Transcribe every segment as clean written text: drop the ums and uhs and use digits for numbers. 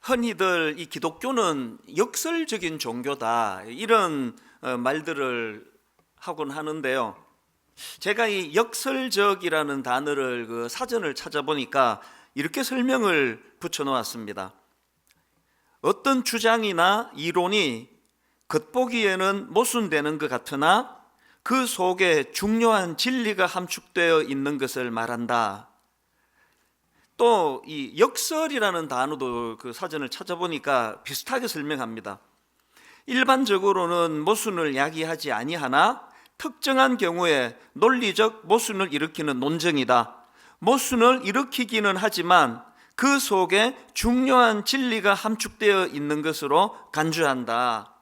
흔히들 이 기독교는 역설적인 종교다 이런 말들을 하곤 하는데요. 제가 이 역설적이라는 단어를 사전을 찾아보니까 이렇게 설명을 붙여 놓았습니다. 어떤 주장이나 이론이 겉보기에는 모순되는 것 같으나 그 속에 중요한 진리가 함축되어 있는 것을 말한다. 또 이 역설이라는 단어도 사전을 찾아보니까 비슷하게 설명합니다. 일반적으로는 모순을 야기하지 아니하나 특정한 경우에 논리적 모순을 일으키는 논쟁이다. 모순을 일으키기는 하지만 그 속에 중요한 진리가 함축되어 있는 것으로 간주한다.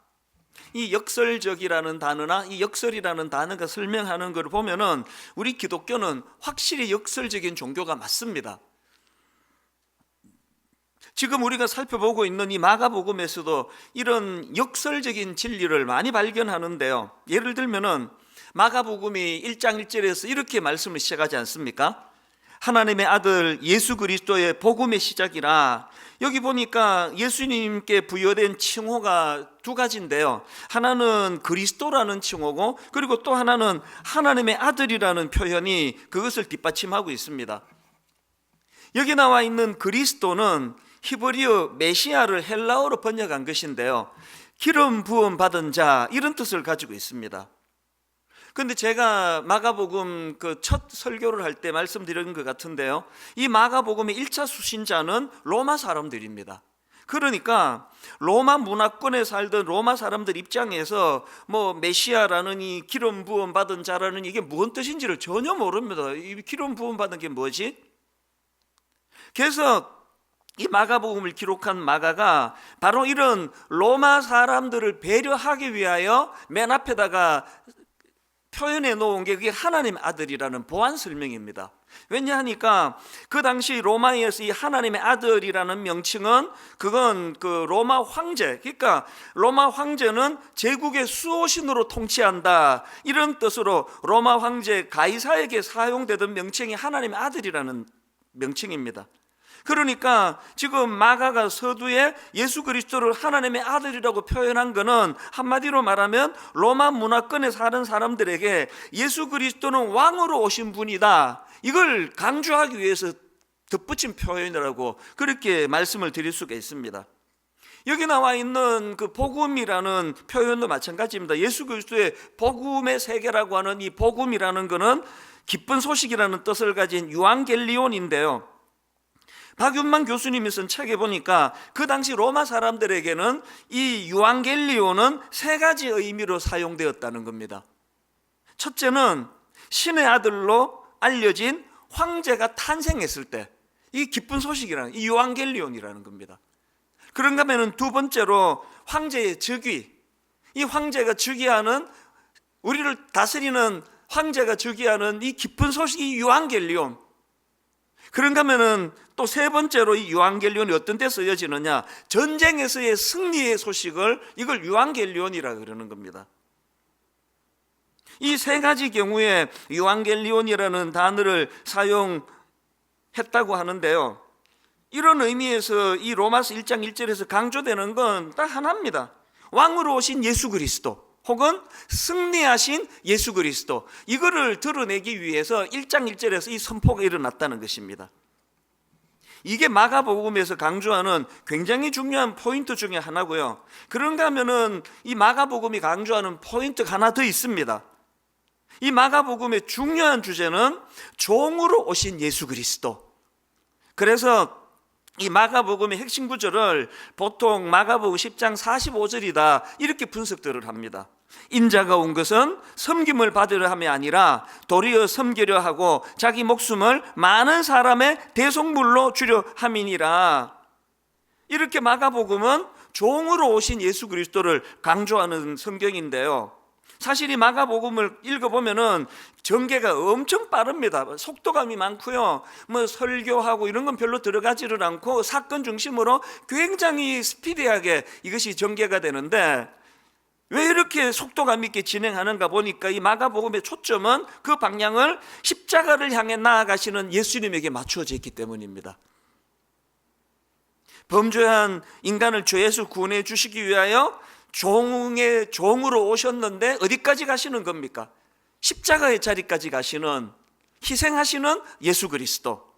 이 역설적이라는 단어나 이 역설이라는 단어가 설명하는 것을 보면은 우리 기독교는 확실히 역설적인 종교가 맞습니다. 지금 우리가 살펴보고 있는 이 마가복음에서도 이런 역설적인 진리를 많이 발견하는데요. 예를 들면은 마가복음이 1장 1절에서 이렇게 말씀을 시작하지 않습니까? 하나님의 아들 예수 그리스도의 복음의 시작이라. 여기 보니까 예수님께 부여된 칭호가 두 가지인데요. 하나는 그리스도라는 칭호고, 그리고 또 하나는 하나님의 아들이라는 표현이 그것을 뒷받침하고 있습니다. 여기 나와 있는 그리스도는 히브리어 메시아를 헬라어로 번역한 것인데요, 기름 부음 받은 자 이런 뜻을 가지고 있습니다. 그런데 제가 마가복음 첫 설교를 할 때 말씀드린 것 같은데요, 이 마가복음의 1차 수신자는 로마 사람들입니다. 그러니까 로마 문화권에 살던 로마 사람들 입장에서 메시아라는 이 기름 부음 받은 자라는 이게 무슨 뜻인지를 전혀 모릅니다. 이 기름 부음 받은 게 뭐지? 그래서 이 마가복음을 기록한 마가가 바로 이런 로마 사람들을 배려하기 위하여 맨 앞에다가 표현해 놓은 게 그게 하나님 아들이라는 보완 설명입니다. 왜냐하니까 그 당시 로마에서 이 하나님의 아들이라는 명칭은 그건 로마 황제, 그러니까 로마 황제는 제국의 수호신으로 통치한다 이런 뜻으로 로마 황제 가이사에게 사용되던 명칭이 하나님의 아들이라는 명칭입니다. 그러니까 지금 마가가 서두에 예수 그리스도를 하나님의 아들이라고 표현한 것은 한마디로 말하면 로마 문화권에 사는 사람들에게 예수 그리스도는 왕으로 오신 분이다, 이걸 강조하기 위해서 덧붙인 표현이라고 그렇게 말씀을 드릴 수가 있습니다. 여기 나와 있는 복음이라는 표현도 마찬가지입니다. 예수 그리스도의 복음의 세계라고 하는 이 복음이라는 것은 기쁜 소식이라는 뜻을 가진 유앙겔리온인데요, 박윤만 교수님이 쓴 책에 보니까 그 당시 로마 사람들에게는 이 유앙겔리온은 세 가지 의미로 사용되었다는 겁니다. 첫째는 신의 아들로 알려진 황제가 탄생했을 때 이 기쁜 소식이라는 이 유앙겔리온이라는 겁니다. 그런가 하면 두 번째로 황제의 즉위, 이 황제가 즉위하는, 우리를 다스리는 황제가 즉위하는 이 기쁜 소식이 유앙겔리온. 그런가 하면은 또 세 번째로 이 유앙겔리온이 어떤 데 쓰여지느냐, 전쟁에서의 승리의 소식을 이걸 유앙겔리온이라 그러는 겁니다. 이 세 가지 경우에 유앙겔리온이라는 단어를 사용했다고 하는데요, 이런 의미에서 이 로마서 1장 1절에서 강조되는 건 딱 하나입니다. 왕으로 오신 예수 그리스도 혹은 승리하신 예수 그리스도, 이거를 드러내기 위해서 1장 1절에서 이 선포가 일어났다는 것입니다. 이게 마가복음에서 강조하는 굉장히 중요한 포인트 중에 하나고요. 그런가 하면은 이 마가복음이 강조하는 포인트가 하나 더 있습니다. 이 마가복음의 중요한 주제는 종으로 오신 예수 그리스도. 그래서 이 마가복음의 핵심 구절을 보통 마가복음 10장 45절이다 이렇게 분석들을 합니다. 인자가 온 것은 섬김을 받으려 함이 아니라 도리어 섬기려 하고 자기 목숨을 많은 사람의 대속물로 주려 함이니라. 이렇게 마가복음은 종으로 오신 예수 그리스도를 강조하는 성경인데요, 사실 이 마가복음을 읽어보면은 전개가 엄청 빠릅니다. 속도감이 많고요, 설교하고 이런 건 별로 들어가지를 않고 사건 중심으로 굉장히 스피디하게 이것이 전개가 되는데, 왜 이렇게 속도감 있게 진행하는가 보니까 이 마가복음의 초점은 그 방향을 십자가를 향해 나아가시는 예수님에게 맞추어져 있기 때문입니다. 범죄한 인간을 죄에서 구원해 주시기 위하여 종의 종으로 오셨는데 어디까지 가시는 겁니까? 십자가의 자리까지 가시는, 희생하시는 예수 그리스도.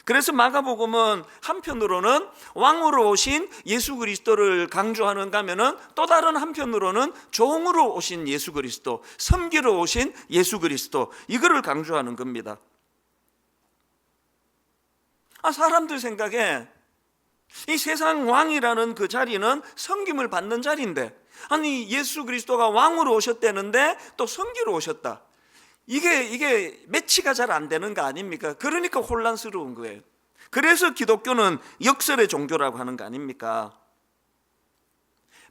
그래서 마가복음은 한편으로는 왕으로 오신 예수 그리스도를 강조하는가 하면은 또 다른 한편으로는 종으로 오신 예수 그리스도, 섬기러 오신 예수 그리스도, 이거를 강조하는 겁니다. 사람들 생각에 이 세상 왕이라는 그 자리는 섬김을 받는 자리인데, 아니 예수 그리스도가 왕으로 오셨다는데 또 섬기러 오셨다. 이게 매치가 잘 안 되는 거 아닙니까? 그러니까 혼란스러운 거예요. 그래서 기독교는 역설의 종교라고 하는 거 아닙니까?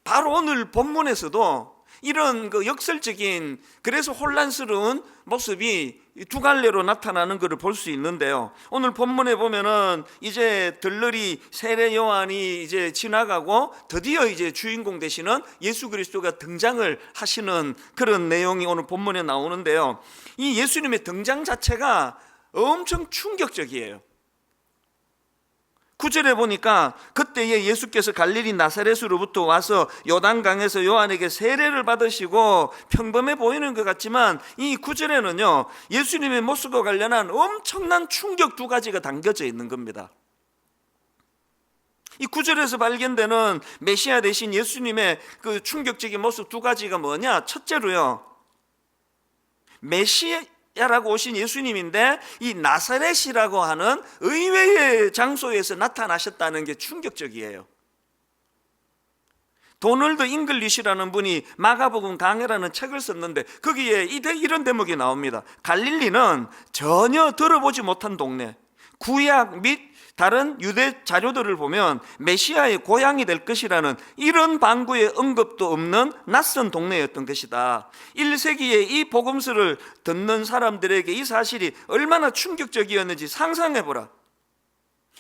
바로 오늘 본문에서도 이런 그 역설적인, 그래서 혼란스러운 모습이 두 갈래로 나타나는 것을 볼 수 있는데요. 오늘 본문에 보면은 이제 들러리 세례 요한이 이제 지나가고 드디어 이제 주인공 되시는 예수 그리스도가 등장을 하시는 그런 내용이 오늘 본문에 나오는데요. 이 예수님의 등장 자체가 엄청 충격적이에요. 9절에 보니까 그때에 예수께서 갈릴리 나사렛으로부터 와서 요단강에서 요한에게 세례를 받으시고, 평범해 보이는 것 같지만 이 9절에는요 예수님의 모습과 관련한 엄청난 충격 두 가지가 담겨져 있는 겁니다. 이 9절에서 발견되는 메시아 대신 예수님의 그 충격적인 모습 두 가지가 뭐냐? 첫째로요, 메시아라고 오신 예수님인데 이 나사렛이라고 하는 의외의 장소에서 나타나셨다는 게 충격적이에요. 도널드 잉글리시라는 분이 마가복음 강해라는 책을 썼는데 거기에 이런 대목이 나옵니다. 갈릴리는 전혀 들어보지 못한 동네, 구약 및 다른 유대 자료들을 보면 메시아의 고향이 될 것이라는 이런 방구의 언급도 없는 낯선 동네였던 것이다. 1세기에 이 복음서를 듣는 사람들에게 이 사실이 얼마나 충격적이었는지 상상해보라.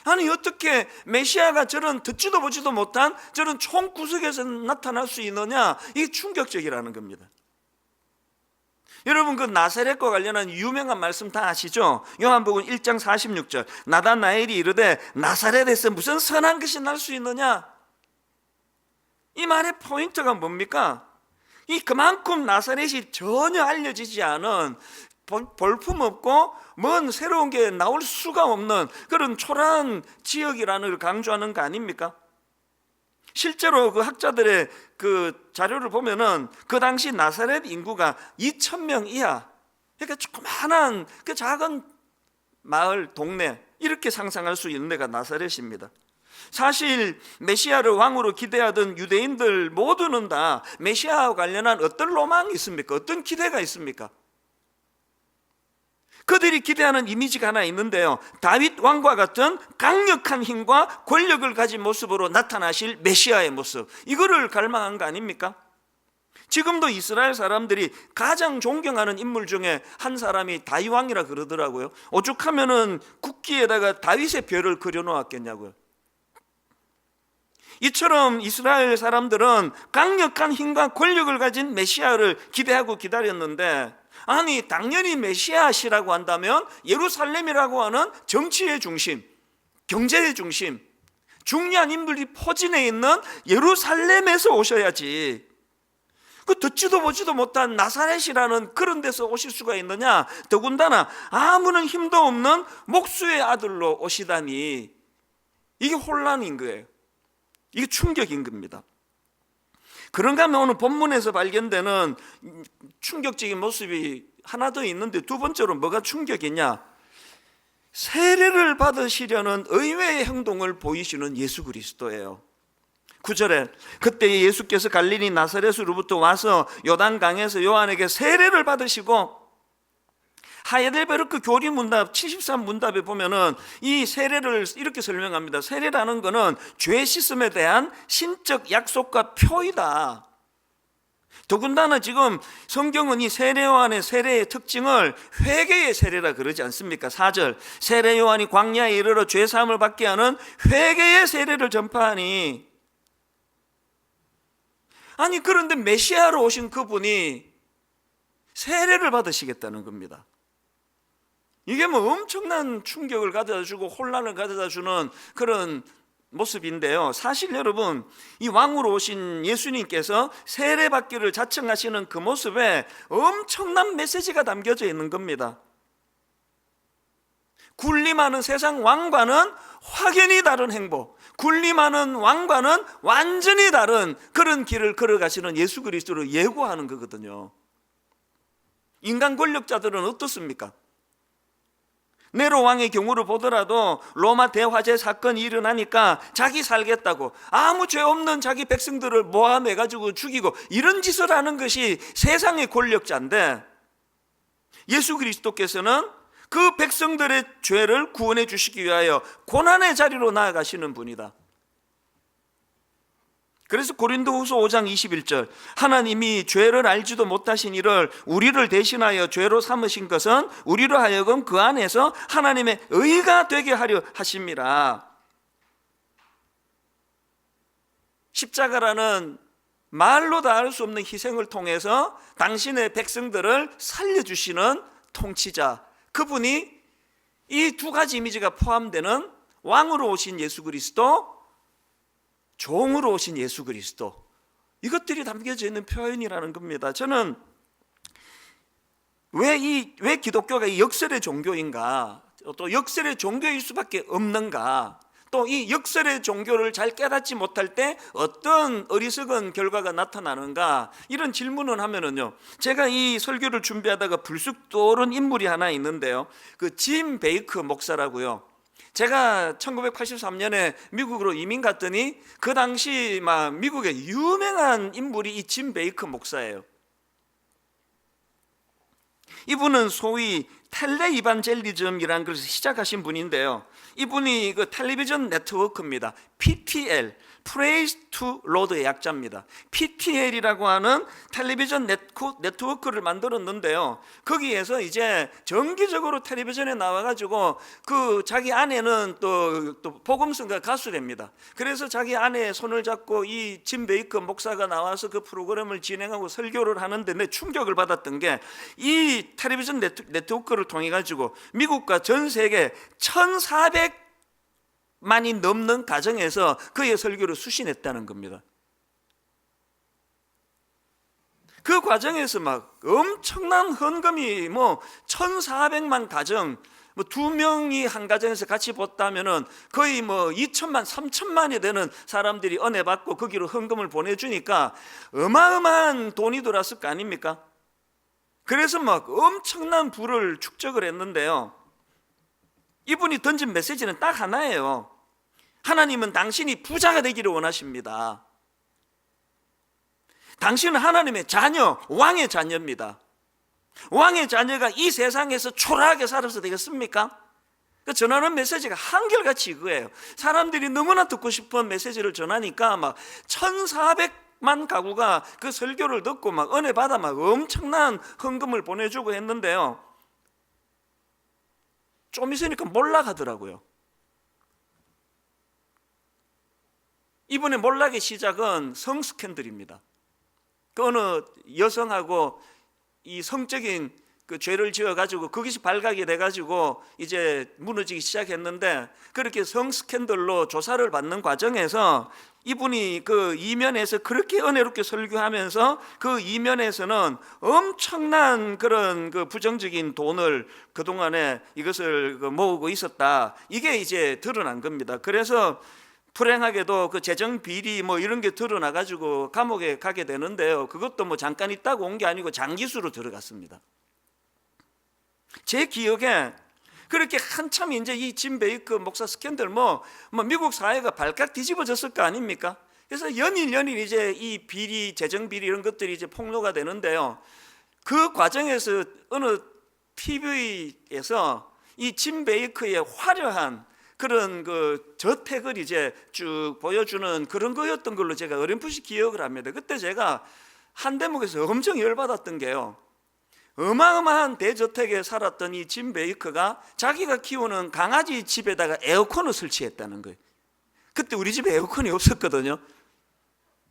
아니 어떻게 메시아가 저런 듣지도 보지도 못한 저런 총구석에서 나타날 수 있느냐? 이게 충격적이라는 겁니다. 여러분 그 나사렛과 관련한 유명한 말씀 다 아시죠? 요한복음 1장 46절, 나다나엘이 이르되 나사렛에서 무슨 선한 것이 날 수 있느냐? 이 말의 포인트가 뭡니까? 그만큼 나사렛이 전혀 알려지지 않은, 볼품없고 먼 새로운 게 나올 수가 없는 그런 초라한 지역이라는 걸 강조하는 거 아닙니까? 실제로 그 학자들의 그 자료를 보면은 그 당시 나사렛 인구가 2,000명 이하, 그러니까 조그마한 그 작은 마을, 동네, 이렇게 상상할 수 있는 데가 나사렛입니다. 사실 메시아를 왕으로 기대하던 유대인들 모두는 다 메시아와 관련한 어떤 로망이 있습니까? 어떤 기대가 있습니까? 그들이 기대하는 이미지가 하나 있는데요, 다윗 왕과 같은 강력한 힘과 권력을 가진 모습으로 나타나실 메시아의 모습, 이거를 갈망한 거 아닙니까? 지금도 이스라엘 사람들이 가장 존경하는 인물 중에 한 사람이 다윗 왕이라 그러더라고요. 오죽하면은 국기에다가 다윗의 별을 그려놓았겠냐고요. 이처럼 이스라엘 사람들은 강력한 힘과 권력을 가진 메시아를 기대하고 기다렸는데, 아니 당연히 메시아시라고 한다면 예루살렘이라고 하는 정치의 중심, 경제의 중심, 중요한 인물이 포진해 있는 예루살렘에서 오셔야지, 그 듣지도 보지도 못한 나사렛이라는 그런 데서 오실 수가 있느냐? 더군다나 아무런 힘도 없는 목수의 아들로 오시다니, 이게 혼란인 거예요. 이게 충격인 겁니다. 그런가 하면 오늘 본문에서 발견되는 충격적인 모습이 하나 더 있는데, 두 번째로 뭐가 충격이냐? 세례를 받으시려는 의외의 행동을 보이시는 예수 그리스도예요. 9절에 그때 예수께서 갈릴리 나사렛으로부터 와서 요단강에서 요한에게 세례를 받으시고, 하이델베르크 교리문답 73문답에 보면은 이 세례를 이렇게 설명합니다. 세례라는 것은 죄 씻음에 대한 신적 약속과 표이다. 더군다나 지금 성경은 이 세례 요한의 세례의 특징을 회개의 세례라 그러지 않습니까? 4절, 세례 요한이 광야에 이르러 죄 사함을 받게 하는 회개의 세례를 전파하니, 아니 그런데 메시아로 오신 그분이 세례를 받으시겠다는 겁니다. 이게 뭐 엄청난 충격을 가져다 주고 혼란을 가져다 주는 그런 모습인데요. 사실 여러분, 이 왕으로 오신 예수님께서 세례받기를 자청하시는 그 모습에 엄청난 메시지가 담겨져 있는 겁니다. 군림하는 세상 왕과는 확연히 다른 행보, 군림하는 왕과는 완전히 다른 그런 길을 걸어가시는 예수 그리스도를 예고하는 거거든요. 인간 권력자들은 어떻습니까? 네로 왕의 경우를 보더라도 로마 대화재 사건이 일어나니까 자기 살겠다고 아무 죄 없는 자기 백성들을 모아내가지고 죽이고 이런 짓을 하는 것이 세상의 권력자인데, 예수 그리스도께서는 그 백성들의 죄를 구원해 주시기 위하여 고난의 자리로 나아가시는 분이다. 그래서 고린도후서 5장 21절, 하나님이 죄를 알지도 못하신 이를 우리를 대신하여 죄로 삼으신 것은 우리로 하여금 그 안에서 하나님의 의가 되게 하려 하심이라. 십자가라는 말로 다 알 수 없는 희생을 통해서 당신의 백성들을 살려주시는 통치자, 그분이 이 두 가지 이미지가 포함되는 왕으로 오신 예수 그리스도, 종으로 오신 예수 그리스도, 이것들이 담겨져 있는 표현이라는 겁니다. 저는 왜 기독교가 이 역설의 종교인가, 또 역설의 종교일 수밖에 없는가, 또 이 역설의 종교를 잘 깨닫지 못할 때 어떤 어리석은 결과가 나타나는가, 이런 질문을 하면은요, 제가 이 설교를 준비하다가 불쑥 떠오른 인물이 하나 있는데요, 그 짐 베이크 목사라고요. 제가 1983년에 미국으로 이민 갔더니 그 당시 막 미국의 유명한 인물이 이 짐 베이크 목사예요. 이분은 소위 텔레이반젤리즘이라는 것을 시작하신 분인데요, 이분이 그 텔레비전 네트워크입니다. PTL, Praise to Lord의 약자입니다. PTL이라고 하는 텔레비전 네트워크를 만들었는데요, 거기에서 이제 정기적으로 텔레비전에 나와가지고 그 자기 아내는 또 복음성가 가수됩니다. 그래서 자기 아내의 손을 잡고 이 짐 베이커 목사가 나와서 그 프로그램을 진행하고 설교를 하는데, 내 충격을 받았던 게 이 텔레비전 네트워크를 통해 가지고 미국과 전 세계 1,400만이 넘는 가정에서 그의 설교를 수신했다는 겁니다. 그 과정에서 막 엄청난 헌금이 1,400만 가정, 2명이 한 가정에서 같이 봤다면은 거의 2천만, 3천만이 되는 사람들이 은혜 받고 거기로 헌금을 보내주니까 어마어마한 돈이 들어왔을 거 아닙니까? 그래서 막 엄청난 부를 축적을 했는데요, 이분이 던진 메시지는 딱 하나예요. 하나님은 당신이 부자가 되기를 원하십니다. 당신은 하나님의 자녀, 왕의 자녀입니다. 왕의 자녀가 이 세상에서 초라하게 살아서 되겠습니까? 그 전하는 메시지가 한결같이 이거예요. 사람들이 너무나 듣고 싶은 메시지를 전하니까 막 1,400만 가구가 그 설교를 듣고 막 은혜 받아 막 엄청난 헌금을 보내주고 했는데요, 좀 있으니까 몰락하더라고요. 이분의 몰락의 시작은 성 스캔들입니다. 그 어느 여성하고 이 성적인 그 죄를 지어가지고 거기서 발각이 돼가지고 이제 무너지기 시작했는데, 그렇게 성 스캔들로 조사를 받는 과정에서 이분이 그 이면에서 그렇게 은혜롭게 설교하면서 그 이면에서는 엄청난 그런 그 부정적인 돈을 그동안에 이것을 모으고 있었다, 이게 이제 드러난 겁니다. 그래서 불행하게도 그 재정 비리 이런 게 드러나가지고 감옥에 가게 되는데요, 그것도 잠깐 있다고 온 게 아니고 장기수로 들어갔습니다. 제 기억에 그렇게 한참 이제 이 짐 베이커 목사 스캔들 미국 사회가 발칵 뒤집어졌을 거 아닙니까? 그래서 연일 이제 이 비리, 재정 비리 이런 것들이 이제 폭로가 되는데요, 그 과정에서 어느 TV에서 이 짐 베이커의 화려한 그런 그 저택을 이제 쭉 보여주는 그런 거였던 걸로 제가 어렴풋이 기억을 합니다. 그때 제가 한 대목에서 엄청 열받았던 게요, 어마어마한 대저택에 살았던 이 짐 베이커가 자기가 키우는 강아지 집에다가 에어컨을 설치했다는 거예요. 그때 우리 집에 에어컨이 없었거든요.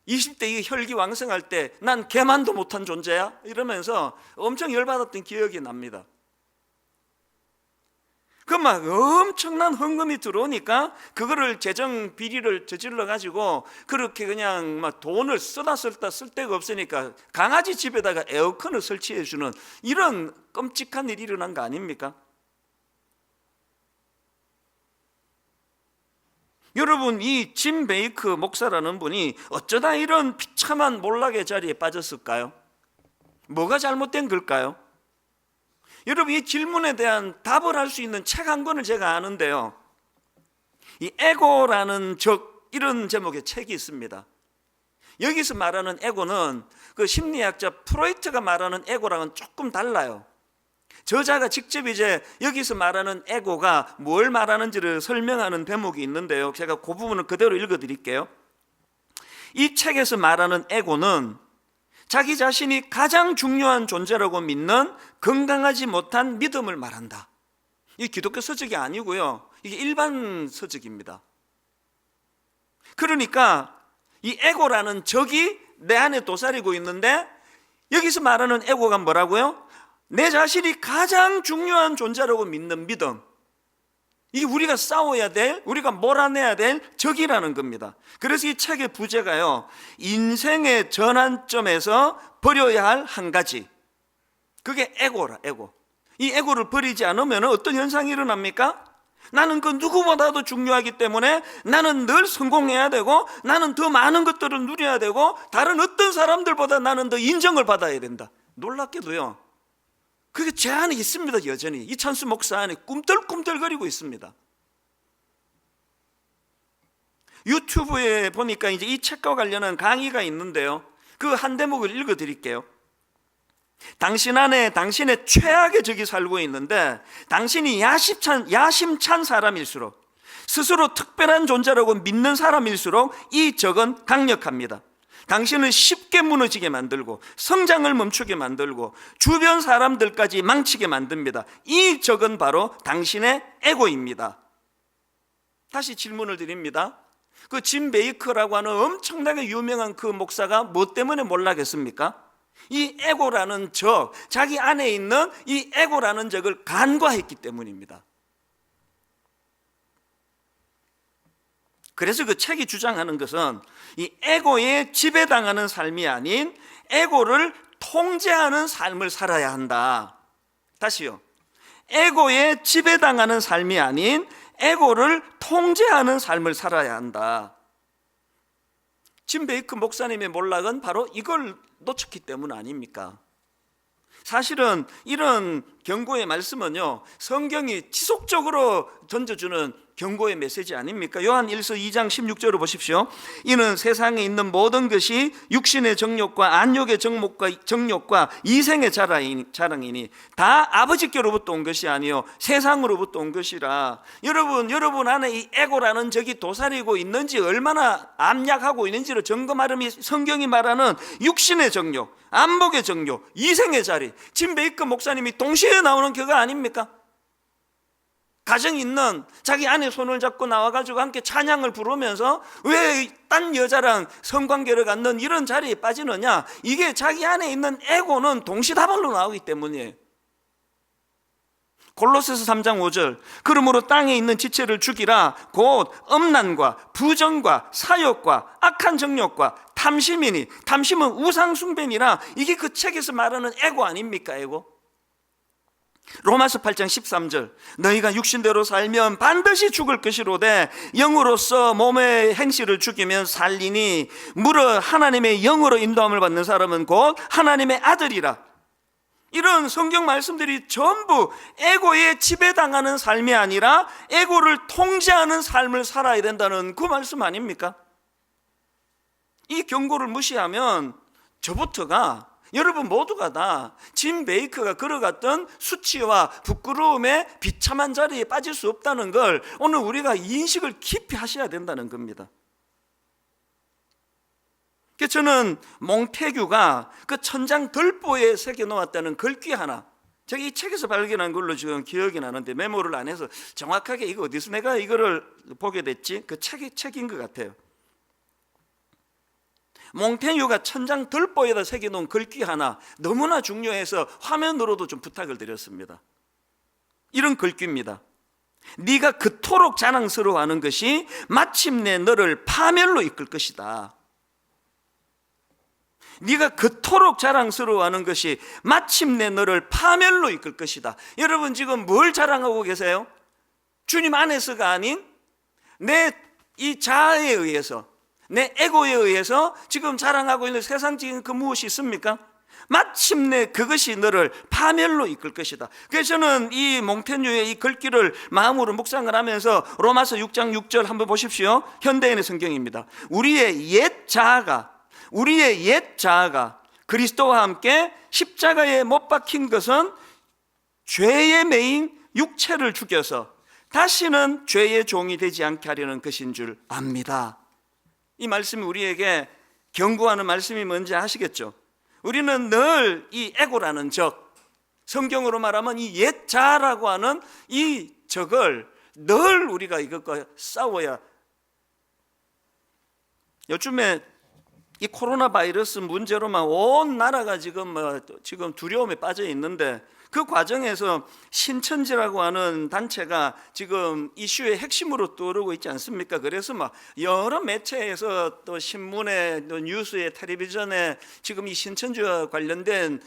20대 이 혈기왕성할 때 난 개만도 못한 존재야? 이러면서 엄청 열받았던 기억이 납니다. 그 막 엄청난 헌금이 들어오니까 그거를 재정 비리를 저질러 가지고 그렇게 그냥 막 돈을 쓰다 쓸 데가 없으니까 강아지 집에다가 에어컨을 설치해 주는 이런 끔찍한 일이 일어난 거 아닙니까? 여러분, 이 짐 베이크 목사라는 분이 어쩌다 이런 비참한 몰락의 자리에 빠졌을까요? 뭐가 잘못된 걸까요? 여러분, 이 질문에 대한 답을 할 수 있는 책 한 권을 제가 아는데요, 이 에고라는 적, 이런 제목의 책이 있습니다. 여기서 말하는 에고는 그 심리학자 프로이트가 말하는 에고랑은 조금 달라요. 저자가 직접 이제 여기서 말하는 에고가 뭘 말하는지를 설명하는 대목이 있는데요, 제가 그 부분을 그대로 읽어드릴게요. 이 책에서 말하는 에고는 자기 자신이 가장 중요한 존재라고 믿는 건강하지 못한 믿음을 말한다. 이 기독교 서적이 아니고요, 이게 일반 서적입니다. 그러니까 이 에고라는 적이 내 안에 도사리고 있는데, 여기서 말하는 에고가 뭐라고요? 내 자신이 가장 중요한 존재라고 믿는 믿음, 이게 우리가 싸워야 될, 우리가 몰아내야 될 적이라는 겁니다. 그래서 이 책의 부제가요, 인생의 전환점에서 버려야 할 한 가지, 그게 에고라, 에고. 이 에고를 버리지 않으면 어떤 현상이 일어납니까? 나는 그 누구보다도 중요하기 때문에 나는 늘 성공해야 되고, 나는 더 많은 것들을 누려야 되고, 다른 어떤 사람들보다 나는 더 인정을 받아야 된다. 놀랍게도요, 그게 제 안에 있습니다. 여전히 이찬수 목사 안에 꿈틀꿈틀거리고 있습니다. 유튜브에 보니까 이제 이 책과 관련한 강의가 있는데요, 그 한 대목을 읽어드릴게요. 당신 안에 당신의 최악의 적이 살고 있는데, 당신이 야심찬 사람일수록, 스스로 특별한 존재라고 믿는 사람일수록 이 적은 강력합니다. 당신을 쉽게 무너지게 만들고 성장을 멈추게 만들고 주변 사람들까지 망치게 만듭니다. 이 적은 바로 당신의 에고입니다. 다시 질문을 드립니다. 그 짐 베이커라고 하는 엄청나게 유명한 그 목사가 뭐 때문에 몰락했습니까? 이 에고라는 적, 자기 안에 있는 이 에고라는 적을 간과했기 때문입니다. 그래서 그 책이 주장하는 것은 이 에고에 지배당하는 삶이 아닌 에고를 통제하는 삶을 살아야 한다. 다시요, 에고에 지배당하는 삶이 아닌 에고를 통제하는 삶을 살아야 한다. 짐 베이크 목사님의 몰락은 바로 이걸 놓쳤기 때문 아닙니까? 사실은 이런 경고의 말씀은요, 성경이 지속적으로 던져주는 경고의 메시지 아닙니까? 요한 1서 2장 16절을 보십시오. 이는 세상에 있는 모든 것이 육신의 정욕과 안욕의 정욕과 이생의 자랑이니 다 아버지께로부터 온 것이 아니요 세상으로부터 온 것이라. 여러분 안에 이 에고라는 적이 도사리고 있는지, 얼마나 암약하고 있는지를 점검하려면 성경이 말하는 육신의 정욕, 안목의 정욕, 이생의 자리, 짐 베이커 목사님이 동시에 나오는 교가 아닙니까? 가정 있는 자기 아내 손을 잡고 나와가지고 함께 찬양을 부르면서 왜 딴 여자랑 성관계를 갖는 이런 자리에 빠지느냐? 이게 자기 안에 있는 에고는 동시다발로 나오기 때문이에요. 골로새서 3장 5절, 그러므로 땅에 있는 지체를 죽이라. 곧 음란과 부정과 사욕과 악한 정욕과 탐심이니, 탐심은 우상 숭배니라. 이게 그 책에서 말하는 에고 아닙니까? 에고. 로마서 8장 13절, 너희가 육신대로 살면 반드시 죽을 것이로되 영으로서 몸의 행실을 죽이면 살리니 무릇 하나님의 영으로 인도함을 받는 사람은 곧 하나님의 아들이라. 이런 성경 말씀들이 전부 에고에 지배당하는 삶이 아니라 에고를 통제하는 삶을 살아야 된다는 그 말씀 아닙니까? 이 경고를 무시하면 저부터가, 여러분 모두가 다 짐 베이커가 걸어갔던 수치와 부끄러움의 비참한 자리에 빠질 수 없다는 걸 오늘 우리가 인식을 깊이 하셔야 된다는 겁니다. 저는 몽테규가 그 천장 덜보에 새겨놓았다는 글귀 하나, 제가 이 책에서 발견한 걸로 지금 기억이 나는데 메모를 안 해서 정확하게 이거 어디서 내가 이거를 보게 됐지? 그 책인 것 같아요. 몽테뉴가 천장 덜보에다 새겨놓은 글귀 하나, 너무나 중요해서 화면으로도 좀 부탁을 드렸습니다. 이런 글귀입니다. 네가 그토록 자랑스러워하는 것이 마침내 너를 파멸로 이끌 것이다. 네가 그토록 자랑스러워하는 것이 마침내 너를 파멸로 이끌 것이다. 여러분 지금 뭘 자랑하고 계세요? 주님 안에서가 아닌 내 이 자아에 의해서, 내 에고에 의해서 지금 자랑하고 있는 세상적인 그 무엇이 있습니까? 마침내 그것이 너를 파멸로 이끌 것이다. 그래서 저는 이 몽테뉴의 이 글귀를 마음으로 묵상을 하면서 로마서 6장 6절 한번 보십시오. 현대인의 성경입니다. 우리의 옛 자아가 그리스도와 함께 십자가에 못 박힌 것은 죄에 매인 육체를 죽여서 다시는 죄의 종이 되지 않게 하려는 것인 줄 압니다. 이 말씀이 우리에게 경고하는 말씀이 뭔지 아시겠죠? 우리는 늘 이 에고라는 적, 성경으로 말하면 이 옛 자아라고 하는 이 적을 늘 우리가 이것과 싸워야. 요즘에 이 코로나 바이러스 문제로만 온 나라가 지금 두려움에 빠져 있는데, 그 과정에서 신천지라고 하는 단체가 지금 이슈의 핵심으로 떠오르고 있지 않습니까? 그래서 여러 매체에서 또 신문에, 또 뉴스에, 텔레비전에 지금 이 신천지와 관련된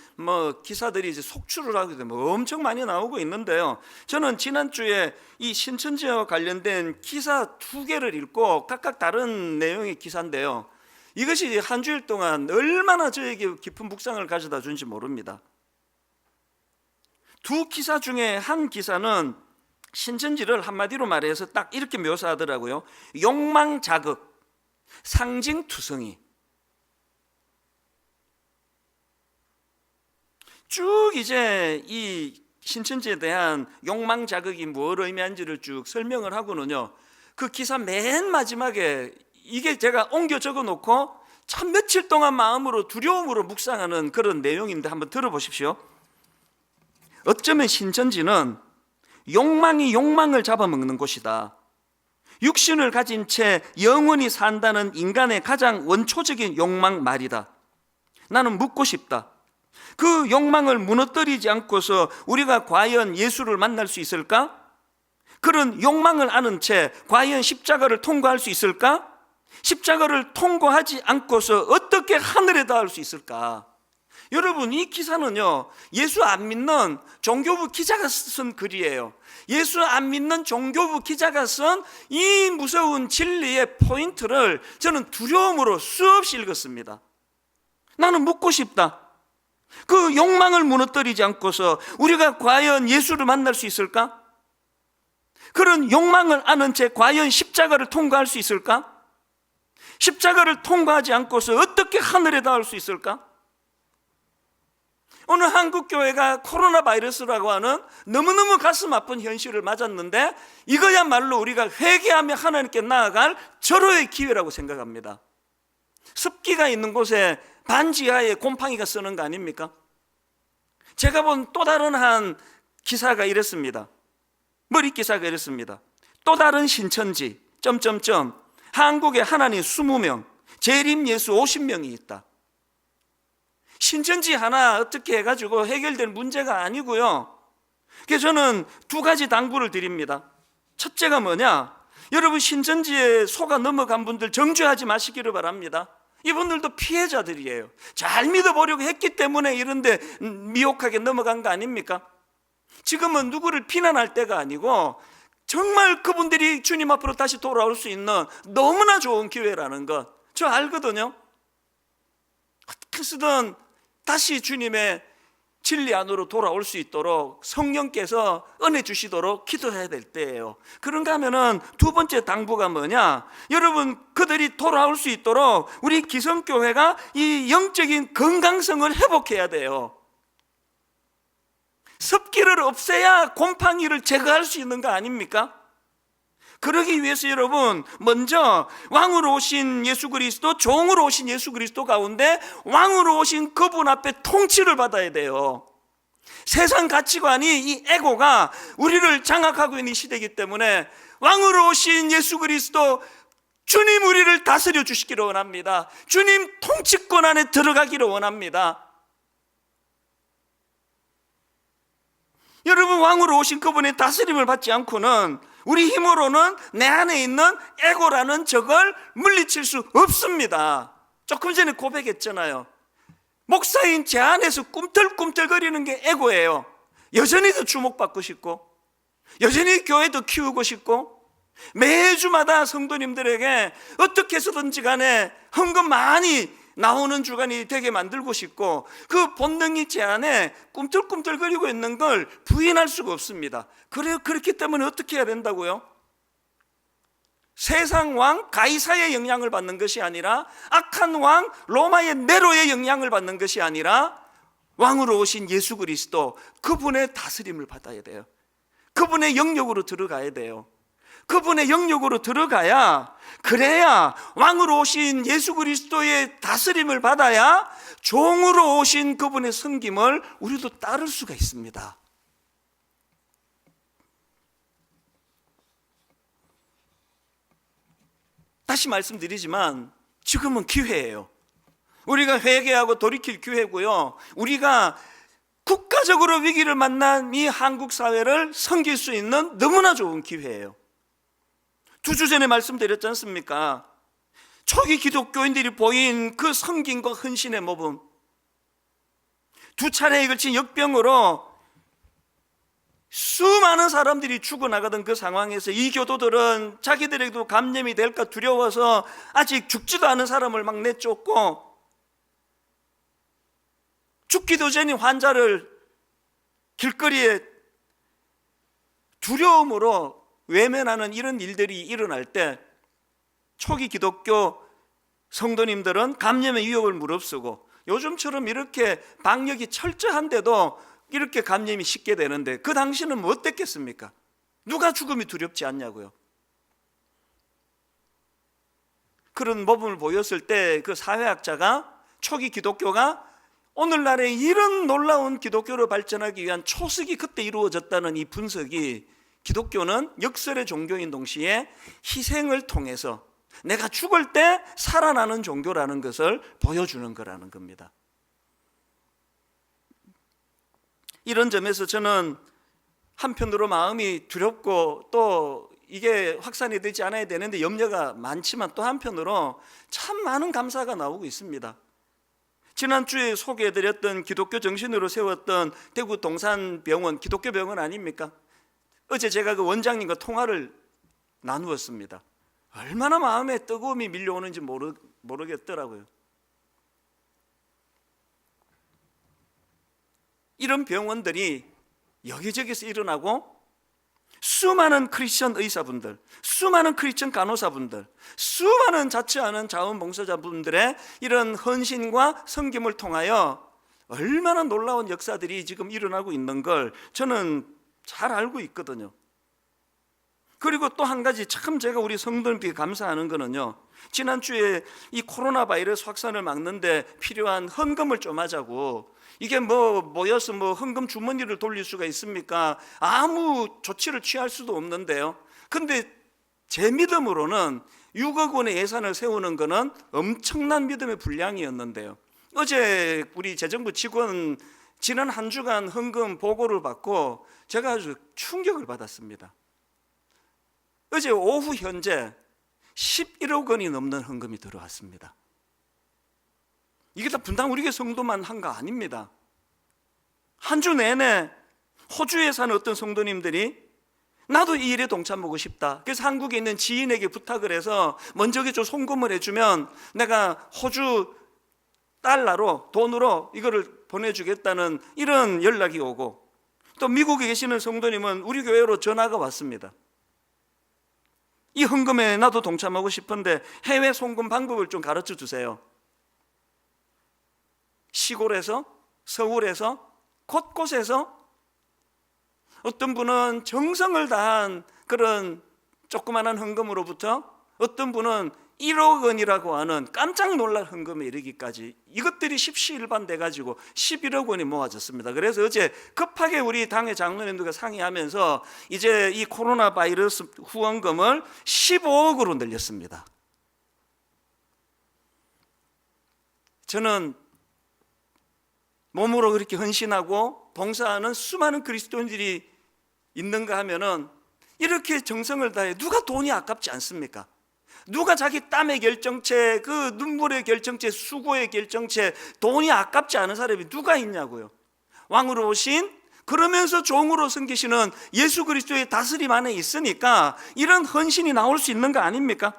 기사들이 이제 속출을 하게 되면 엄청 많이 나오고 있는데요. 저는 지난주에 이 신천지와 관련된 기사 2개를 읽고 각각 다른 내용의 기사인데요. 이것이 한 주일 동안 얼마나 저에게 깊은 묵상을 가져다 준지 모릅니다. 2 기사 중에 한 기사는 신천지를 한마디로 말해서 딱 이렇게 묘사하더라고요. 욕망 자극, 상징투성이. 쭉 이제 이 신천지에 대한 욕망 자극이 뭘 의미하는지를 쭉 설명을 하고는요, 그 기사 맨 마지막에 이게 제가 옮겨 적어 놓고 참 며칠 동안 마음으로 두려움으로 묵상하는 그런 내용인데 한번 들어보십시오. 어쩌면 신천지는 욕망이 욕망을 잡아먹는 곳이다. 육신을 가진 채 영원히 산다는 인간의 가장 원초적인 욕망 말이다. 나는 묻고 싶다. 그 욕망을 무너뜨리지 않고서 우리가 과연 예수를 만날 수 있을까? 그런 욕망을 아는 채 과연 십자가를 통과할 수 있을까? 십자가를 통과하지 않고서 어떻게 하늘에 닿을 수 있을까? 여러분, 이 기사는요, 예수 안 믿는 종교부 기자가 쓴 글이에요. 예수 안 믿는 종교부 기자가 쓴 이 무서운 진리의 포인트를 저는 두려움으로 수없이 읽었습니다. 나는 묻고 싶다. 그 욕망을 무너뜨리지 않고서 우리가 과연 예수를 만날 수 있을까? 그런 욕망을 아는 채 과연 십자가를 통과할 수 있을까? 십자가를 통과하지 않고서 어떻게 하늘에 닿을 수 있을까? 오늘 한국교회가 코로나 바이러스라고 하는 너무너무 가슴 아픈 현실을 맞았는데, 이거야말로 우리가 회개하며 하나님께 나아갈 절호의 기회라고 생각합니다. 습기가 있는 곳에 반지하에 곰팡이가 쓰는 거 아닙니까? 제가 본 또 다른 한 기사가 이랬습니다. 머리 기사가 이랬습니다. 또 다른 신천지 한국에 하나님 20명, 재림 예수 50명이 있다. 신천지 하나 어떻게 해가지고 해결될 문제가 아니고요. 그래서 저는 2가지 당부를 드립니다. 첫째가 뭐냐? 여러분, 신천지에 속아 넘어간 분들 정죄하지 마시기를 바랍니다. 이분들도 피해자들이에요. 잘 믿어보려고 했기 때문에 이런데 미혹하게 넘어간 거 아닙니까? 지금은 누구를 비난할 때가 아니고 정말 그분들이 주님 앞으로 다시 돌아올 수 있는 너무나 좋은 기회라는 것 저 알거든요. 어떻게 쓰든 다시 주님의 진리 안으로 돌아올 수 있도록 성령께서 은혜 주시도록 기도해야 될 때예요. 그런가 하면은 2번째 당부가 뭐냐? 여러분, 그들이 돌아올 수 있도록 우리 기성교회가 이 영적인 건강성을 회복해야 돼요. 습기를 없애야 곰팡이를 제거할 수 있는 거 아닙니까? 그러기 위해서 여러분, 먼저 왕으로 오신 예수 그리스도, 종으로 오신 예수 그리스도 가운데 왕으로 오신 그분 앞에 통치를 받아야 돼요. 세상 가치관이, 이 에고가 우리를 장악하고 있는 시대이기 때문에 왕으로 오신 예수 그리스도, 주님 우리를 다스려 주시기를 원합니다. 주님 통치권 안에 들어가기를 원합니다. 여러분, 왕으로 오신 그분의 다스림을 받지 않고는 우리 힘으로는 내 안에 있는 에고라는 적을 물리칠 수 없습니다. 조금 전에 고백했잖아요. 목사인 제 안에서 꿈틀꿈틀거리는 게 에고예요. 여전히 더 주목받고 싶고, 여전히 교회도 키우고 싶고, 매주마다 성도님들에게 어떻게 해서든지 간에 헌금 많이 나오는 주간이 되게 만들고 싶고, 그 본능이 제 안에 꿈틀꿈틀거리고 있는 걸 부인할 수가 없습니다. 그렇기 때문에 어떻게 해야 된다고요? 세상 왕 가이사의 영향을 받는 것이 아니라, 악한 왕 로마의 네로의 영향을 받는 것이 아니라, 왕으로 오신 예수 그리스도, 그분의 다스림을 받아야 돼요. 그분의 영역으로 들어가야 돼요. 그분의 영역으로 들어가야, 그래야 왕으로 오신 예수 그리스도의 다스림을 받아야 종으로 오신 그분의 섬김을 우리도 따를 수가 있습니다. 다시 말씀드리지만 지금은 기회예요. 우리가 회개하고 돌이킬 기회고요, 우리가 국가적으로 위기를 만난 이 한국 사회를 섬길 수 있는 너무나 좋은 기회예요. 2주 전에 말씀드렸지 않습니까? 초기 기독교인들이 보인 그 섬김과 헌신의 모범, 2차례에 걸친 역병으로 수많은 사람들이 죽어나가던 그 상황에서 이 교도들은 자기들에게도 감염이 될까 두려워서 아직 죽지도 않은 사람을 막 내쫓고, 죽기도 전에 환자를 길거리에 두려움으로 외면하는 이런 일들이 일어날 때, 초기 기독교 성도님들은 감염의 위협을 무릅쓰고, 요즘처럼 이렇게 방역이 철저한데도 이렇게 감염이 쉽게 되는데, 그 당시는 뭐 어땠겠습니까? 누가 죽음이 두렵지 않냐고요. 그런 모범을 보였을 때 그 사회학자가, 초기 기독교가 오늘날의 이런 놀라운 기독교로 발전하기 위한 초석이 그때 이루어졌다는 이 분석이, 기독교는 역설의 종교인 동시에 희생을 통해서 내가 죽을 때 살아나는 종교라는 것을 보여주는 거라는 겁니다. 이런 점에서 저는 한편으로 마음이 두렵고, 또 이게 확산이 되지 않아야 되는데 염려가 많지만, 또 한편으로 참 많은 감사가 나오고 있습니다. 지난주에 소개해드렸던 기독교 정신으로 세웠던 대구 동산병원, 기독교 병원 아닙니까? 어제 제가 그 원장님과 통화를 나누었습니다. 얼마나 마음에 뜨거움이 밀려오는지 모르겠더라고요. 이런 병원들이 여기저기서 일어나고, 수많은 크리스천 의사분들, 수많은 크리스천 간호사분들, 수많은 자처하는 자원봉사자분들의 이런 헌신과 섬김을 통하여 얼마나 놀라운 역사들이 지금 일어나고 있는 걸 저는 잘 알고 있거든요. 그리고 또 한 가지 참 제가 우리 성도님께 감사하는 거는요, 지난주에 이 코로나 바이러스 확산을 막는데 필요한 헌금을 좀 하자고, 이게 모여서 헌금 주머니를 돌릴 수가 있습니까? 아무 조치를 취할 수도 없는데요. 근데 제 믿음으로는 6억 원의 예산을 세우는 것은 엄청난 믿음의 분량이었는데요, 어제 우리 재정부 직원 지난 한 주간 헌금 보고를 받고 제가 아주 충격을 받았습니다. 어제 오후 현재 11억 원이 넘는 헌금이 들어왔습니다. 이게 다 분당 우리 교회 성도만 한 거 아닙니다. 한 주 내내 호주에 사는 어떤 성도님들이 나도 이 일에 동참하고 싶다, 그래서 한국에 있는 지인에게 부탁을 해서 먼저 좀 송금을 해주면 내가 호주 달러로, 돈으로 이거를 보내주겠다는 이런 연락이 오고, 또 미국에 계시는 성도님은 우리 교회로 전화가 왔습니다. 이 헌금에 나도 동참하고 싶은데 해외 송금 방법을 좀 가르쳐 주세요. 시골에서, 서울에서, 곳곳에서 어떤 분은 정성을 다한 그런 조그마한 헌금으로부터 어떤 분은 1억 원이라고 하는 깜짝 놀랄 헌금에 이르기까지, 이것들이 십시일반 돼가지고 11억 원이 모아졌습니다. 그래서 어제 급하게 우리 당의 장로님들과 상의하면서 이제 이 코로나 바이러스 후원금을 15억으로 늘렸습니다. 저는 몸으로 그렇게 헌신하고 봉사하는 수많은 그리스도인들이 있는가 하면은 이렇게 정성을 다해 누가 돈이 아깝지 않습니까? 누가 자기 땀의 결정체, 그 눈물의 결정체, 수고의 결정체, 돈이 아깝지 않은 사람이 누가 있냐고요. 왕으로 오신, 그러면서 종으로 섬기시는 예수 그리스도의 다스림 안에 있으니까 이런 헌신이 나올 수 있는 거 아닙니까?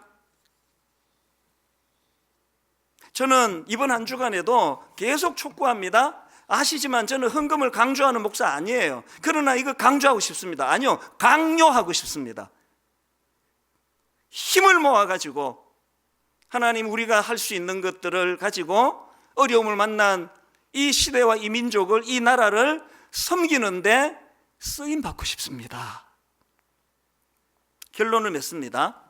저는 이번 한 주간에도 계속 촉구합니다. 아시지만 저는 헌금을 강조하는 목사 아니에요. 그러나 이거 강조하고 싶습니다. 아니요, 강요하고 싶습니다. 힘을 모아가지고 하나님, 우리가 할 수 있는 것들을 가지고 어려움을 만난 이 시대와 이 민족을, 이 나라를 섬기는데 쓰임 받고 싶습니다. 결론을 맺습니다.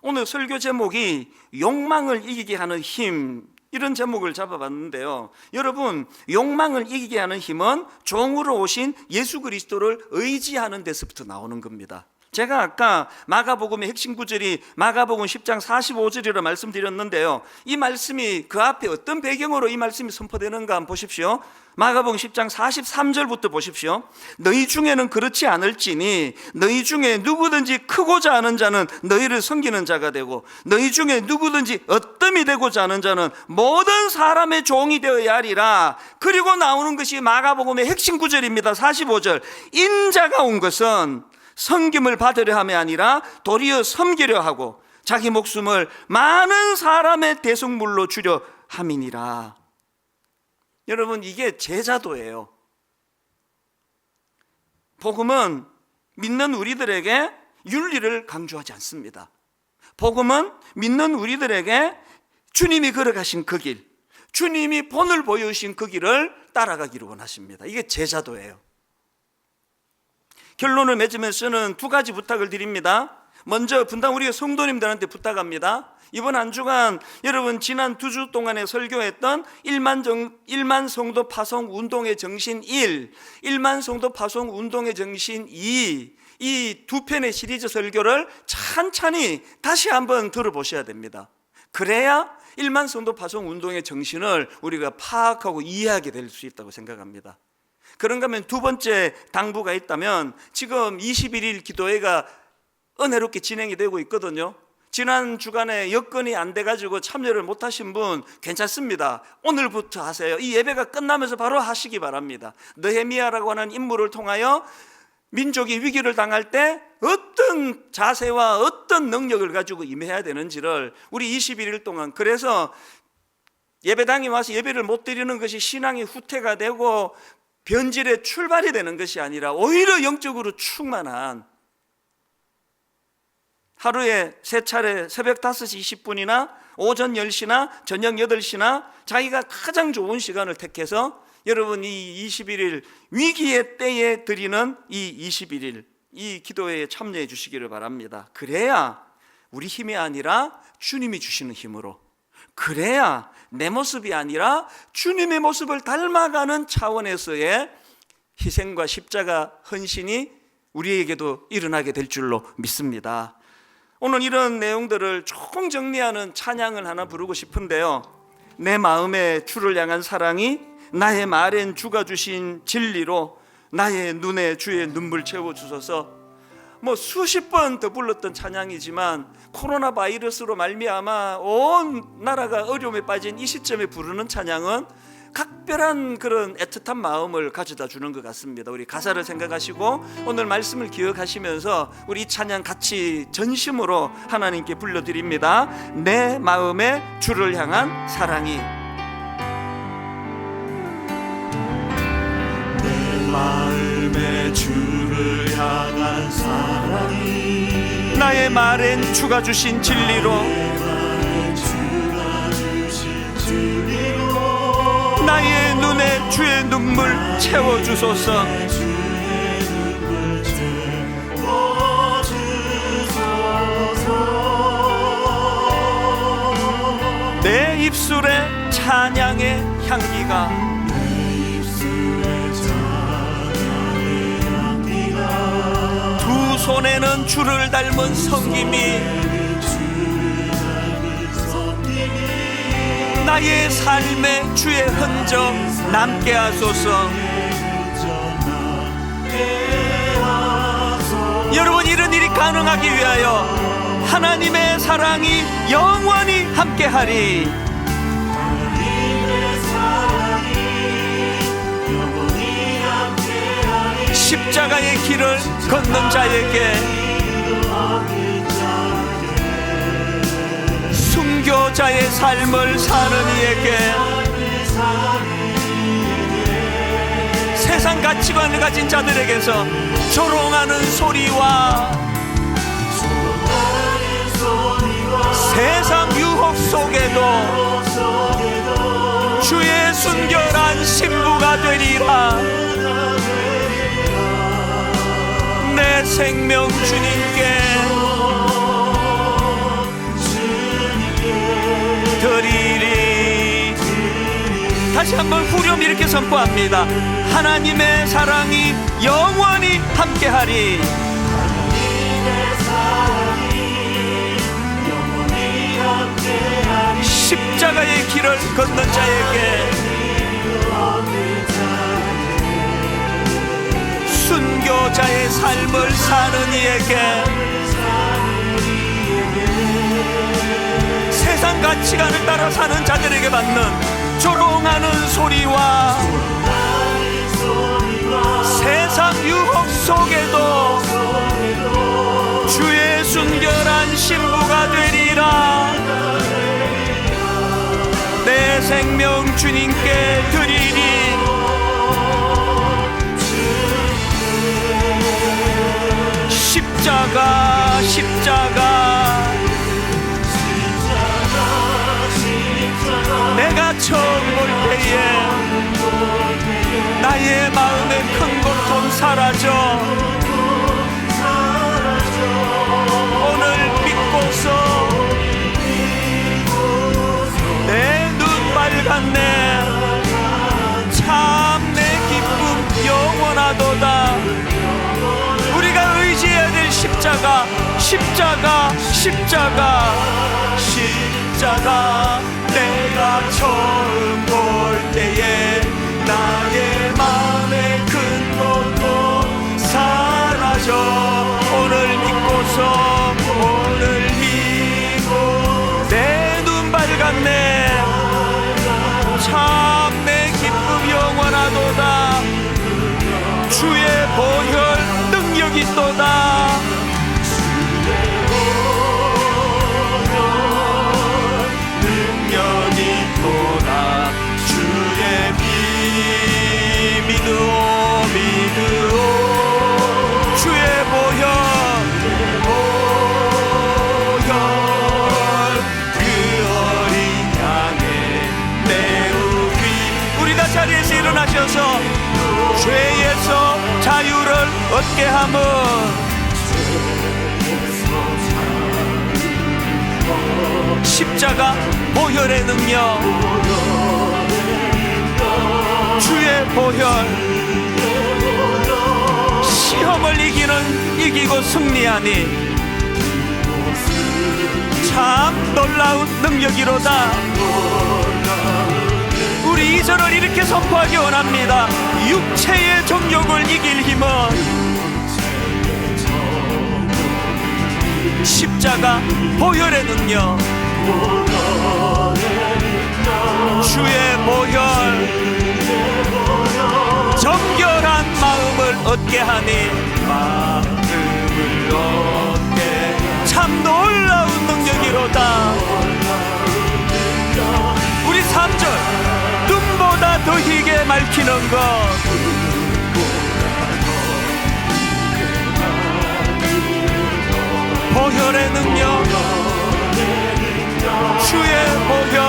오늘 설교 제목이 욕망을 이기게 하는 힘, 이런 제목을 잡아봤는데요. 여러분, 욕망을 이기게 하는 힘은 종으로 오신 예수 그리스도를 의지하는 데서부터 나오는 겁니다. 제가 아까 마가복음의 핵심 구절이 마가복음 10장 45절이라 말씀드렸는데요, 이 말씀이 그 앞에 어떤 배경으로 이 말씀이 선포되는가 한번 보십시오. 마가복음 10장 43절부터 보십시오. 너희 중에는 그렇지 않을지니 너희 중에 누구든지 크고자 하는 자는 너희를 섬기는 자가 되고 너희 중에 누구든지 어뜸이 되고자 하는 자는 모든 사람의 종이 되어야 하리라. 그리고 나오는 것이 마가복음의 핵심 구절입니다. 45절. 인자가 온 것은 섬김을 받으려 함이 아니라 도리어 섬기려 하고 자기 목숨을 많은 사람의 대속물로 주려 함이니라. 여러분, 이게 제자도예요. 복음은 믿는 우리들에게 윤리를 강조하지 않습니다. 복음은 믿는 우리들에게 주님이 걸어가신 그 길, 주님이 본을 보여주신 그 길을 따라가기를 원하십니다. 이게 제자도예요. 결론을 맺으면서는 두 가지 부탁을 드립니다. 먼저 분당 우리 성도님들한테 부탁합니다. 이번 한 주간 여러분, 지난 2주 동안에 설교했던 1만 성도 파송 운동의 정신 1, 1만 성도 파송 운동의 정신 2, 이 두 편의 시리즈 설교를 찬찬히 다시 한번 들어보셔야 됩니다. 그래야 1만 성도 파송 운동의 정신을 우리가 파악하고 이해하게 될 수 있다고 생각합니다. 그런가 하면 두 번째 당부가 있다면, 지금 21일 기도회가 은혜롭게 진행이 되고 있거든요. 지난 주간에 여건이 안 돼가지고 참여를 못하신 분 괜찮습니다. 오늘부터 하세요. 이 예배가 끝나면서 바로 하시기 바랍니다. 느헤미야라고 하는 인물을 통하여 민족이 위기를 당할 때 어떤 자세와 어떤 능력을 가지고 임해야 되는지를 우리 21일 동안, 그래서 예배당에 와서 예배를 못 드리는 것이 신앙의 후퇴가 되고 변질의 출발이 되는 것이 아니라 오히려 영적으로 충만한, 하루에 3차례 새벽 5시 20분이나 오전 10시나 저녁 8시나 자기가 가장 좋은 시간을 택해서 여러분, 이 21일 위기의 때에 드리는 이 21일 이 기도회에 참여해 주시기를 바랍니다. 그래야 우리 힘이 아니라 주님이 주시는 힘으로, 그래야 내 모습이 아니라 주님의 모습을 닮아가는 차원에서의 희생과 십자가 헌신이 우리에게도 일어나게 될 줄로 믿습니다. 오늘 이런 내용들을 총 정리하는 찬양을 하나 부르고 싶은데요, 내 마음에 주를 향한 사랑이 나의 말엔 주가 주신 진리로 나의 눈에 주의 눈물 채워주소서. 수십 번 더 불렀던 찬양이지만 코로나 바이러스로 말미암아 온 나라가 어려움에 빠진 이 시점에 부르는 찬양은 각별한 그런 애틋한 마음을 가져다 주는 것 같습니다. 우리 가사를 생각하시고 오늘 말씀을 기억하시면서 우리 이 찬양 같이 전심으로 하나님께 불러드립니다. 내 마음에 주를 향한 사랑이, 내 마음에 주를 향한 사랑이, 나의 말엔 주가 주신 진리로, 나의 눈에 주의 눈물 채워주소서. 내 입술에 찬양의 향기가, 두 손에는 주를 닮은 섬김이, 나의 삶에 주의 흔적 남게 하소서. 여러분, 이런 일이 가능하기 위하여 하나님의 사랑이 영원히 함께하리. 십자가의 길을 걷는 자에게, 순교자의 삶을 사는 이에게, 세상 가치관을 가진 자들에게서 조롱하는 소리와 세상 유혹 속에도 주의 순결한 신부가 되리라. 내 생명 주님께 드리리. 다시 한번 후렴 이렇게 선포합니다. 하나님의 사랑이 영원히 함께하리. 십자가의 길을 걷는 자에게, 순교자의 삶을 사는 이에게, 세상 가치관을 따라 사는 자들에게 받는 조롱하는 소리와 세상 유혹 속에도 주의 순결한 신부가 되리라. 내 생명 주님께 드리리. 십자가, 십자가, 내가 처음 볼 때에 나의 마음의 큰 고통 사라져. 오늘 믿고서 내 눈 빨갛네. 참 내 기쁨 영원하도다. 우리가 의지해야 될 십자가, 십자가, 십자가, 십자가. 내가 처음 볼 때에 나의 마음의 큰 고통 사라져. 오늘 믿고서, 오늘 믿고 내 눈 밝았네. 참 내 기쁨 영원하도다. 주의 보혈 능력이 있도다. 주의 피 믿으오, 믿으오. 주의 보혈, 그 어린 양의 내우리. 우리 다 자리에서 일어나셔서 죄에서 자유를 얻게 함은 십자가 보혈의 능력, 주의 보혈. 시험을 이기고 승리하니 참 놀라운 능력이로다. 우리 2절을 이렇게 선포하기 원합니다. 육체의 정욕을 이길 힘은 십자가 보혈의 능력, 주의 보혈. 정결한 마음을 얻게 하니, 마음을 얻게 참 놀라운 능력이로다. 우리 3절, 눈보다 더 희게 밝히는 것, 보혈의 능력, 주의 보혈.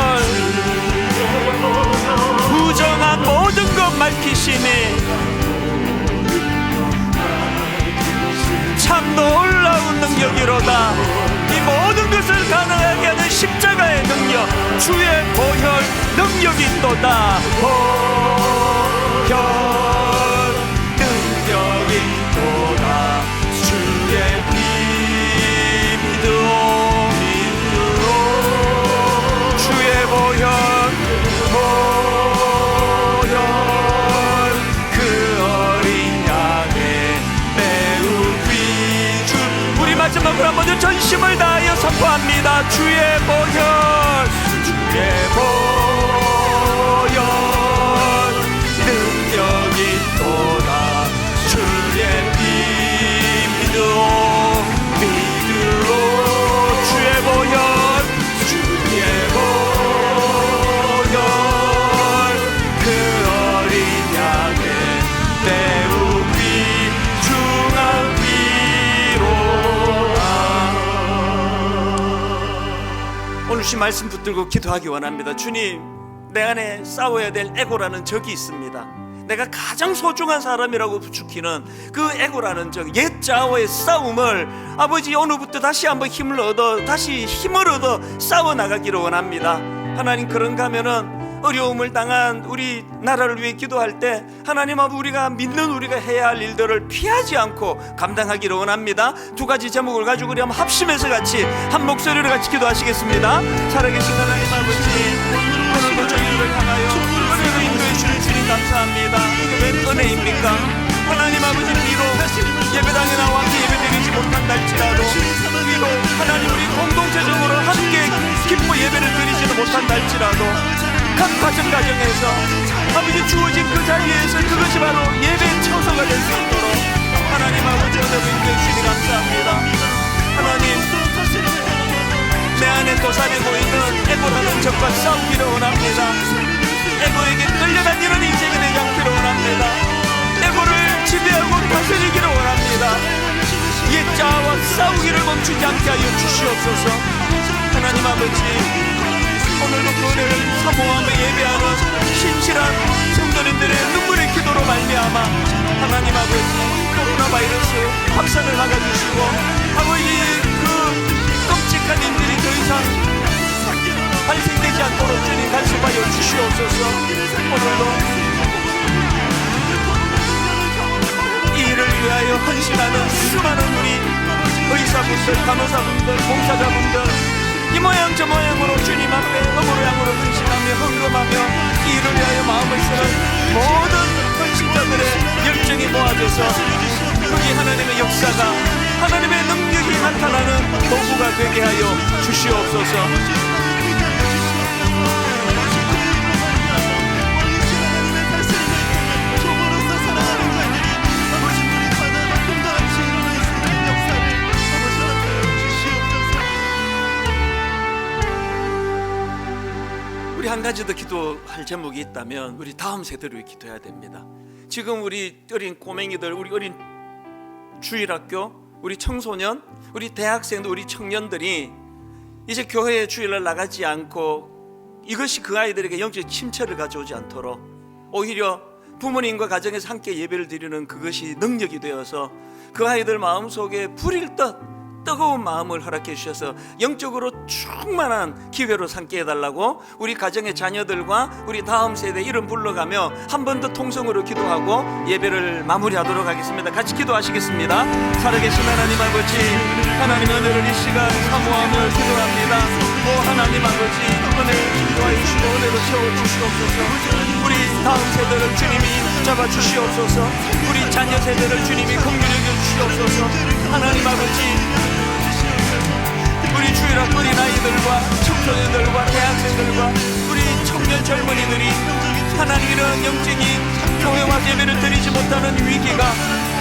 부정한 모든 것 밝히시니 참 놀라운 능력이로다. 이 모든 것을 가능하게 하는 십자가의 능력, 주의 보혈 능력이 있도다. 보혈 능력이 있도다. 주의 피 믿으오, 믿으오. 주의 보혈 전심을 다하여 선포합니다. 주의 보혈, 주의 보혈, 능력이 있도다. 주의 피 믿으오, 믿으오. 주의 보혈, 주의 보혈, 그 어린 양의 매우 귀중한 피로다. 오늘 주신 말씀 붙들고 기도하기 원합니다. 주님, 내 안에 싸워야 될 에고라는 적이 있습니다. 내가 가장 소중한 사람이라고 부추기는 그 에고라는 적, 옛자와의 싸움을 아버지 오늘부터 다시 한번 힘을 얻어 싸워 나가기를 원합니다. 하나님, 그런가 하면은 어려움을 당한 우리 나라를 위해 기도할 때 하나님 앞에 우리가 믿는 우리가 해야 할 일들을 피하지 않고 감당하기를 원합니다. 두 가지 제목을 가지고 우리 한번 합심해서 같이 한 목소리로 같이 기도하시겠습니다. 살아계신 하나님 아버지, 오늘도 저희를 향하여 은혜로 인도해 주는 주님 감사합니다. 웬 은혜입니까? 하나님 아버지, 비록 예배당에 나와 함께 예배드리지 못한다 할지라도, 비록 하나님 우리 공동체적으로 함께 기뻐 예배를 드리지는 못한다 할지라도, 각 가정에서 아버지 주어진 그 자리에서 그것이 바로 예배의 처소가 될 수 있도록 하나님 아버지 은혜로 인도해 주시니 감사합니다. 하나님, 내 안에 도사리고 있는 에고라는 적과 싸우기를 원합니다. 에고에게 끌려다니는 인생이 되지 않기를 원합니다. 에고를 지배하고 다스리기를 원합니다. 옛자와 싸우기를 멈추지 않게 하여 주시옵소서. 하나님 아버지, 오늘도 그 은혜를 사모하며 예배하는 신실한 성도님들의 눈물의 기도로 말미암아 하나님 아버지, 코로나 바이러스 확산을 막아주시고 아버지, 그 끔찍한 일들이 더 이상 발생되지 않도록 주님 간섭하여 주시옵소서. 오늘도 이 일을 위하여 헌신하는 수많은 우리 의사분들, 간호사분들, 봉사자분들, 이 모양 저 모양으로 주님 앞에 어머로 양으로 헌신하며 헌금하며 이 일을 위하여 마음을 쓰는 모든 헌신자들의 열정이 모아져서 거기 하나님의 역사가, 하나님의 능력이 나타나는 도구가 되게 하여 주시옵소서. 우리 한 가지 더 기도할 제목이 있다면 우리 다음 세대를 위해 기도해야 됩니다. 지금 우리 어린 꼬맹이들, 우리 어린 주일학교, 우리 청소년, 우리 대학생들, 우리 청년들이 이제 교회에 주일날 나가지 않고 이것이 그 아이들에게 영적 침체를 가져오지 않도록 오히려 부모님과 가정에서 함께 예배를 드리는 그것이 능력이 되어서 그 아이들 마음속에 불일 듯 뜨거운 마음을 허락해 주셔서 영적으로 충만한 기회로 삼게 해달라고 우리 가정의 자녀들과 우리 다음 세대 이름 불러가며 한 번 더 통성으로 기도하고 예배를 마무리하도록 하겠습니다. 같이 기도하시겠습니다. 살아계신 하나님 아버지, 하나님 은혜를 이 시간 사모하며 기도합니다. 오 하나님 아버지, 은혜를 기도하여 주시고 은혜로 채워주시옵소서. 우리 다음 세대를 주님이 붙잡아 주시옵소서. 우리 자녀 세대를 주님이 긍휼히 여겨주시옵소서. 하나님 아버지, 우리 주일학 어린아이들과 청소년들과 대학생들과 우리 청년 젊은이들이 하나님 이런 영적인 교회와 예배를 드리지 못하는 위기가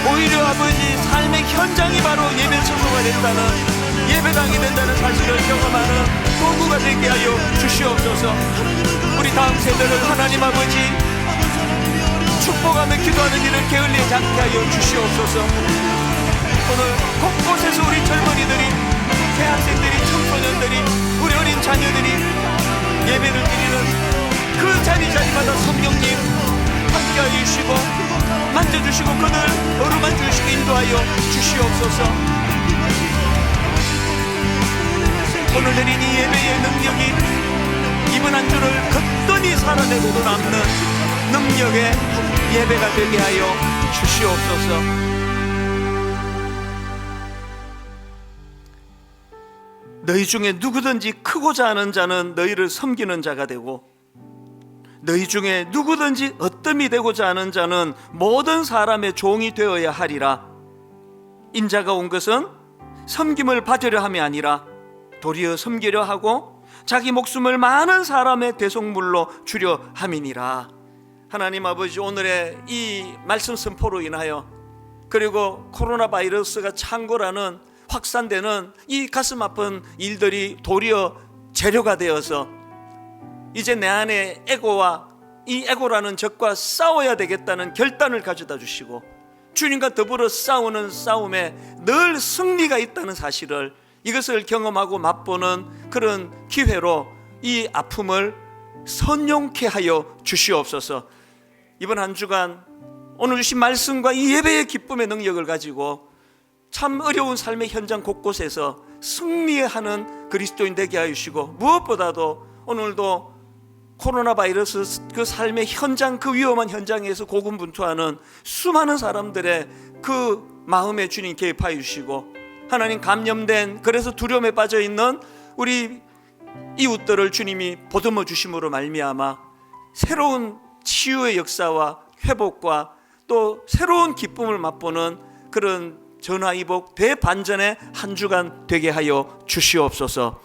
오히려 아버지 삶의 현장이 바로 예배 처소가 된다는, 예배당이 된다는 사실을 경험하는 도구가 되게 하여 주시옵소서. 우리 다음 세대를 하나님 아버지 축복하며 기도하는 일을 게을리하지 않게 하여 주시옵소서. 오늘 곳곳에서 우리 젊은이들이, 대학생들이, 청소년들이, 우리 어린 자녀들이 예배를 드리는 그 자리마다 성령님 함께하여 주시고 만져주시고 그들 어루만져 주시고 인도하여 주시옵소서. 오늘 내린 이 예배의 능력이 이번 한 주를 거뜬히 살아내고도 남는 능력의 예배가 되게 하여 주시옵소서. 너희 중에 누구든지 크고자 하는 자는 너희를 섬기는 자가 되고, 너희 중에 누구든지 어뜸이 되고자 하는 자는 모든 사람의 종이 되어야 하리라. 인자가 온 것은 섬김을 받으려 함이 아니라 도리어 섬기려 하고 자기 목숨을 많은 사람의 대속물로 주려 함이니라. 하나님 아버지, 오늘의 이 말씀 선포로 인하여, 그리고 코로나 바이러스가 창궐하는 확산되는 이 가슴 아픈 일들이 도리어 재료가 되어서 이제 내 안에 에고와 이 에고라는 적과 싸워야 되겠다는 결단을 가져다 주시고, 주님과 더불어 싸우는 싸움에 늘 승리가 있다는 사실을, 이것을 경험하고 맛보는 그런 기회로 이 아픔을 선용케 하여 주시옵소서. 이번 한 주간 오늘 주신 말씀과 이 예배의 기쁨의 능력을 가지고 참 어려운 삶의 현장 곳곳에서 승리하는 그리스도인 되게 하여 주시고, 무엇보다도 오늘도 코로나 바이러스 그 삶의 현장, 그 위험한 현장에서 고군분투하는 수많은 사람들의 그 마음에 주님 개입하여 주시고, 하나님 감염된, 그래서 두려움에 빠져 있는 우리 이웃들을 주님이 보듬어 주심으로 말미암아 새로운 치유의 역사와 회복과 또 새로운 기쁨을 맛보는 그런 전화위복 대반전의 한 주간 되게 하여 주시옵소서.